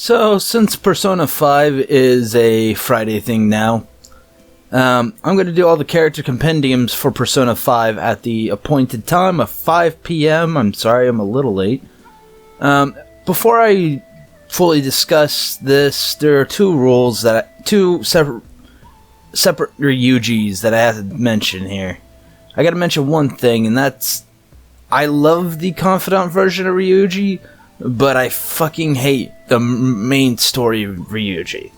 So, since Persona 5 is a Friday thing now, I'm going to do all the character compendiums for Persona 5 at the appointed time of 5 p.m. I'm sorry, I'm a little late. Before I fully discuss this, there are two separate Ryujis that I have to mention here. I gotta mention one thing, and that's, I love the Confidant version of Ryuji, but I fucking hate the main story of Ryuji.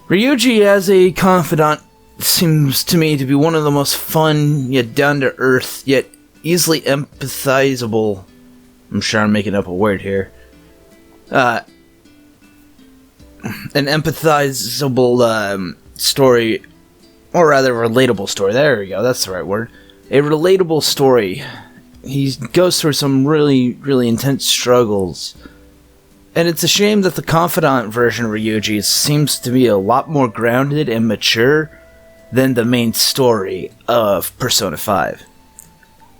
Ryuji as a confidant seems to me to be one of the most fun, yet down-to-earth, yet easily empathizable. I'm sure I'm making up a word here. An empathizable story, or rather relatable story. There we go, that's the right word. A relatable story. He goes through some really, really intense struggles. And it's a shame that the Confidant version of Ryuji seems to be a lot more grounded and mature than the main story of Persona 5.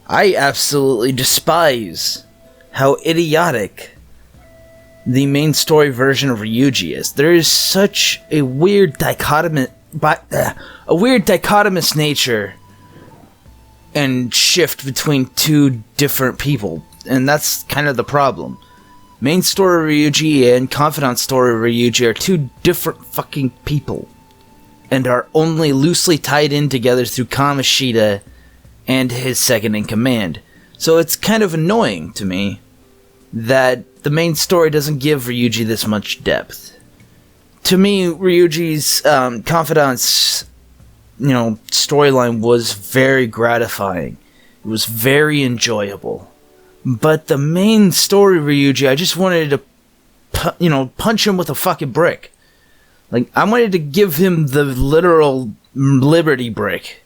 I absolutely despise how idiotic the main story version of Ryuji is. There is such a weird dichotomous nature and shift between two different people, and that's kind of the problem. Main story Ryuji and Confidant story Ryuji are two different fucking people, and are only loosely tied in together through Kamoshida and his second in command. So it's kind of annoying to me that the main story doesn't give Ryuji this much depth. To me, Ryuji's Confidant's storyline was very gratifying. It was very enjoyable. But the main story Ryuji, I just wanted to punch him with a fucking brick. Like, I wanted to give him the literal liberty brick.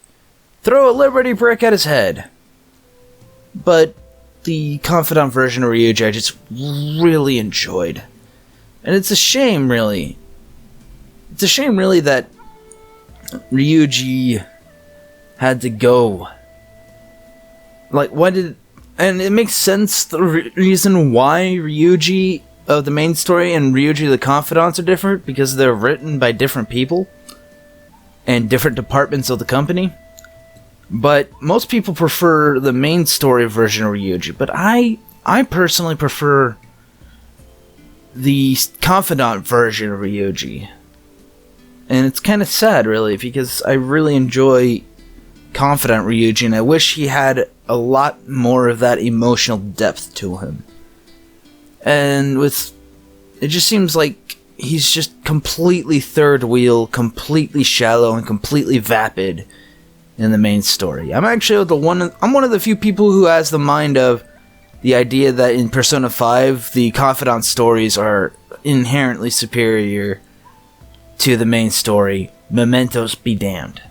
Throw a liberty brick at his head. But the Confidant version of Ryuji I just really enjoyed. And it's a shame, really. It's a shame, really, that Ryuji had to go. Like, and it makes sense, the reason why Ryuji of the main story and Ryuji the Confidants are different, because they're written by different people and different departments of the company. But most people prefer the main story version of Ryuji, but I personally prefer the Confidant version of Ryuji. And it's kind of sad, really, because I really enjoy Confidant Ryuji, and I wish he had a lot more of that emotional depth to him. And it just seems like he's just completely third wheel, completely shallow, and completely vapid in the main story. I'm actually I'm one of the few people who has the mind of the idea that in Persona 5, the Confidant stories are inherently superior to the main story. Mementos be damned.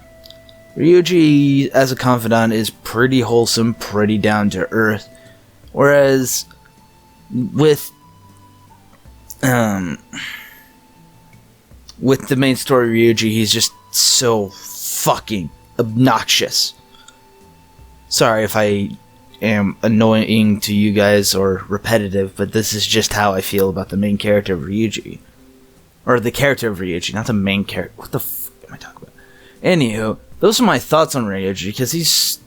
Ryuji as a Confidant is pretty wholesome, pretty down to earth, whereas with the main story Ryuji, he's just so fucking obnoxious. Sorry if I am annoying to you guys or repetitive, but this is just how I feel about the main character of Ryuji. Or the character of Ryuji, not the main character. What the f am I talking about? Anywho, those are my thoughts on Ryuji, because he's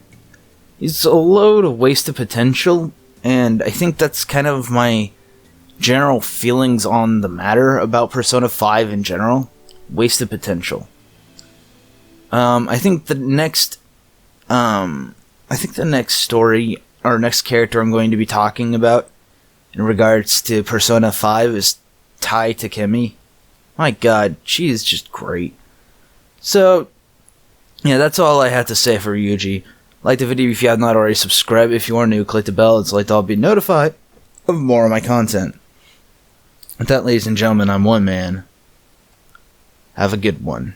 a load of wasted potential, and I think that's kind of my general feelings on the matter about Persona 5 in general. Wasted potential. I think the next story, or next character I'm going to be talking about in regards to Persona 5 is Tai Takemi. My god, she is just great. So, yeah, that's all I have to say for Ryuji. Like the video if you have not already, subscribe if you are new, click the bell, it's like to all be notified of more of my content. With that, ladies and gentlemen, I'm One Man. Have a good one.